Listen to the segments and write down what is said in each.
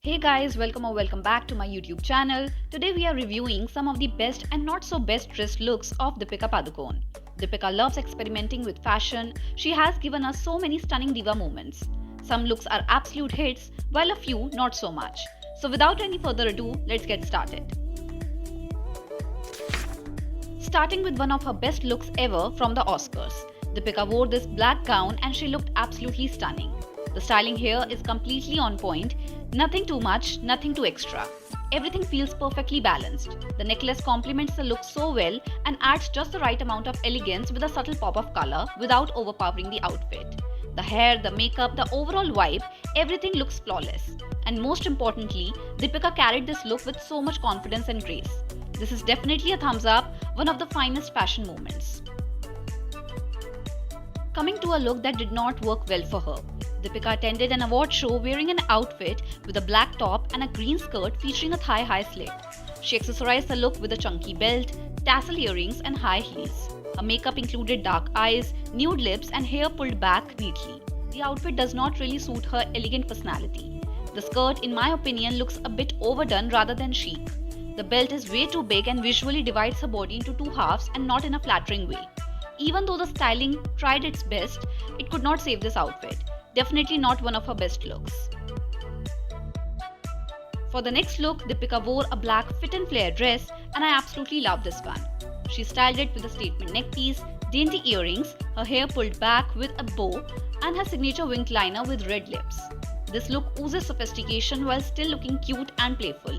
Hey guys, welcome or welcome back to my YouTube channel. Today we are reviewing some of the best and not so best dressed looks of Deepika Padukone. Deepika loves experimenting with fashion. She has given us so many stunning diva moments. Some looks are absolute hits, while a few not so much. So without any further ado, let's get started. Starting with one of her best looks ever from the Oscars. Deepika wore this black gown and she looked absolutely stunning. The styling here is completely on point, nothing too much, nothing too extra. Everything feels perfectly balanced. The necklace complements the look so well and adds just the right amount of elegance with a subtle pop of color without overpowering the outfit. The hair, the makeup, the overall vibe, everything looks flawless. And most importantly, Deepika carried this look with so much confidence and grace. This is definitely a thumbs up, one of the finest fashion moments. Coming to a look that did not work well for her. Deepika attended an award show wearing an outfit with a black top and a green skirt featuring a thigh-high slit. She accessorized the look with a chunky belt, tassel earrings and high heels. Her makeup included dark eyes, nude lips and hair pulled back neatly. The outfit does not really suit her elegant personality. The skirt, in my opinion, looks a bit overdone rather than chic. The belt is way too big and visually divides her body into two halves and not in a flattering way. Even though the styling tried its best, it could not save this outfit. Definitely not one of her best looks. For the next look, Deepika wore a black fit and flare dress and I absolutely love this one. She styled it with a statement neckpiece, dainty earrings, her hair pulled back with a bow and her signature winged liner with red lips. This look oozes sophistication while still looking cute and playful.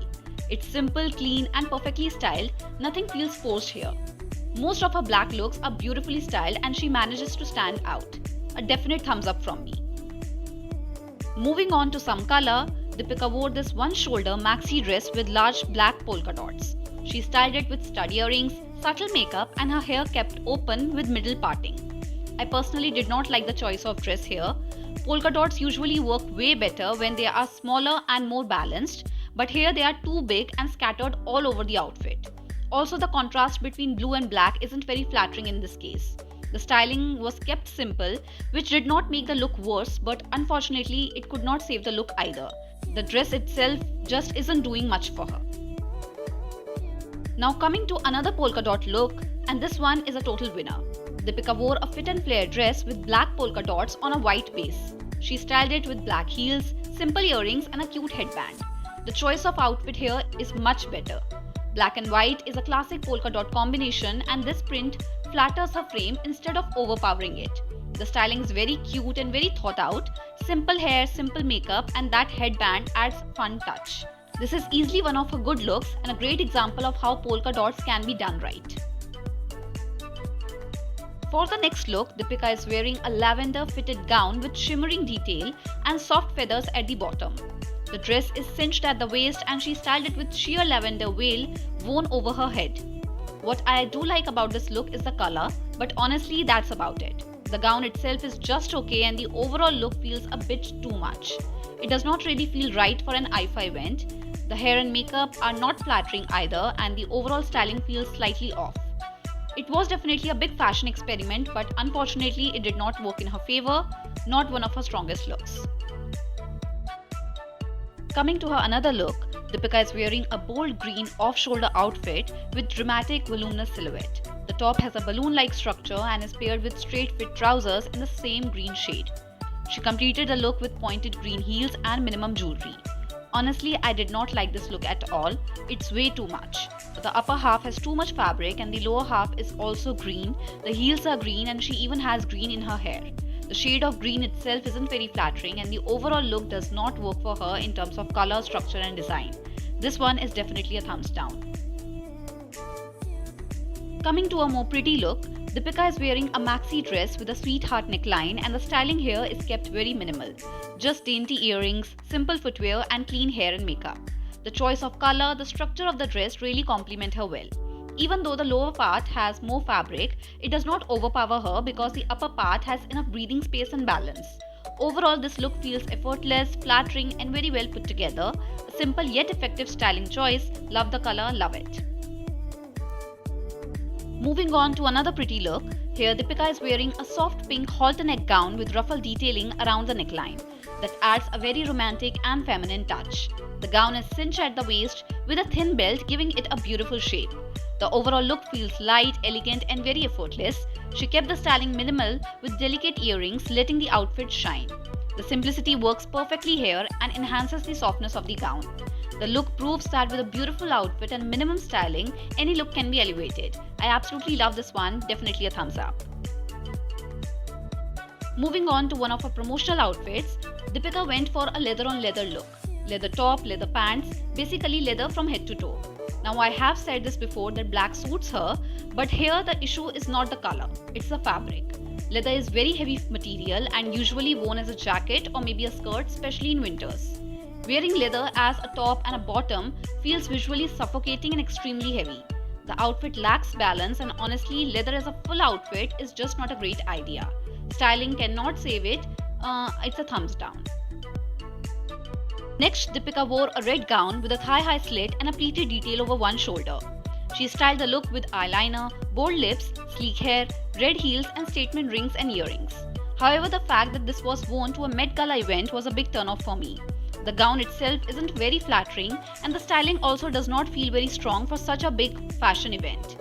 It's simple, clean and perfectly styled, nothing feels forced here. Most of her black looks are beautifully styled and she manages to stand out. A definite thumbs up from me. Moving on to some color, Deepika wore this one-shoulder maxi dress with large black polka dots. She styled it with stud earrings, subtle makeup and her hair kept open with middle parting. I personally did not like the choice of dress here. Polka dots usually work way better when they are smaller and more balanced, but here they are too big and scattered all over the outfit. Also, the contrast between blue and black isn't very flattering in this case. The styling was kept simple, which did not make the look worse, but unfortunately, it could not save the look either. The dress itself just isn't doing much for her. Now coming to another polka dot look, and this one is a total winner. Deepika wore a fit and flare dress with black polka dots on a white base. She styled it with black heels, simple earrings and a cute headband. The choice of outfit here is much better. Black and white is a classic polka dot combination and this print flatters her frame instead of overpowering it. The styling is very cute and very thought out. Simple hair, simple makeup and that headband adds a fun touch. This is easily one of her good looks and a great example of how polka dots can be done right. For the next look, Deepika is wearing a lavender fitted gown with shimmering detail and soft feathers at the bottom. The dress is cinched at the waist and she styled it with sheer lavender veil worn over her head. What I do like about this look is the color, but honestly that's about it. The gown itself is just okay and the overall look feels a bit too much. It does not really feel right for an IFA event. The hair and makeup are not flattering either and the overall styling feels slightly off. It was definitely a big fashion experiment, but unfortunately it did not work in her favor, not one of her strongest looks. Coming to her another look, Deepika is wearing a bold green off-shoulder outfit with dramatic voluminous silhouette. The top has a balloon-like structure and is paired with straight-fit trousers in the same green shade. She completed the look with pointed green heels and minimum jewelry. Honestly, I did not like this look at all. It's way too much. The upper half has too much fabric and the lower half is also green. The heels are green and she even has green in her hair. The shade of green itself isn't very flattering and the overall look does not work for her in terms of color, structure and design. This one is definitely a thumbs down. Coming to a more pretty look, Deepika is wearing a maxi dress with a sweetheart neckline and the styling here is kept very minimal. Just dainty earrings, simple footwear and clean hair and makeup. The choice of color, the structure of the dress really complement her well. Even though the lower part has more fabric, it does not overpower her because the upper part has enough breathing space and balance. Overall, this look feels effortless, flattering and very well put together. A simple yet effective styling choice. Love the color, love it. Moving on to another pretty look, here Deepika is wearing a soft pink halter neck gown with ruffle detailing around the neckline. that adds a very romantic and feminine touch. The gown is cinched at the waist with a thin belt, giving it a beautiful shape. The overall look feels light, elegant, and very effortless. She kept the styling minimal with delicate earrings, letting the outfit shine. The simplicity works perfectly here and enhances the softness of the gown. The look proves that with a beautiful outfit and minimum styling, any look can be elevated. I absolutely love this one, definitely a thumbs up. Moving on to one of her promotional outfits, Deepika went for a leather on leather look. Leather top, leather pants, basically leather from head to toe. Now I have said this before that black suits her, but here the issue is not the color, it's the fabric. Leather is very heavy material and usually worn as a jacket or maybe a skirt, especially in winters. Wearing leather as a top and a bottom feels visually suffocating and extremely heavy. The outfit lacks balance, and honestly, leather as a full outfit is just not a great idea. Styling cannot save it, it's a thumbs down. Next, Deepika wore a red gown with a thigh-high slit and a pleated detail over one shoulder. She styled the look with eyeliner, bold lips, sleek hair, red heels, and statement rings and earrings. However, the fact that this was worn to a Met Gala event was a big turn-off for me. The gown itself isn't very flattering, and the styling also does not feel very strong for such a big fashion event.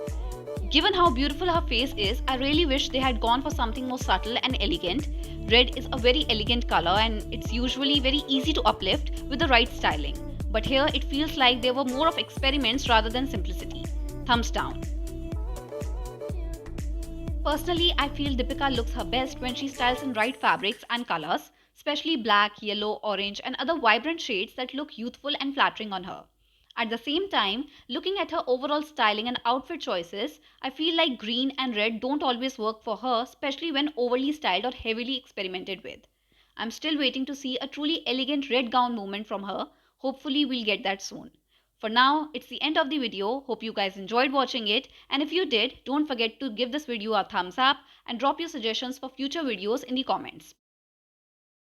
Given how beautiful her face is, I really wish they had gone for something more subtle and elegant. Red is a very elegant color and it's usually very easy to uplift with the right styling. But here it feels like there were more of experiments rather than simplicity. Thumbs down. Personally, I feel Deepika looks her best when she styles in right fabrics and colors, especially black, yellow, orange, and other vibrant shades that look youthful and flattering on her. At the same time, looking at her overall styling and outfit choices, I feel like green and red don't always work for her, especially when overly styled or heavily experimented with. I'm still waiting to see a truly elegant red gown movement from her. Hopefully, we'll get that soon. For now, it's the end of the video. Hope you guys enjoyed watching it, and if you did, don't forget to give this video a thumbs up and drop your suggestions for future videos in the comments.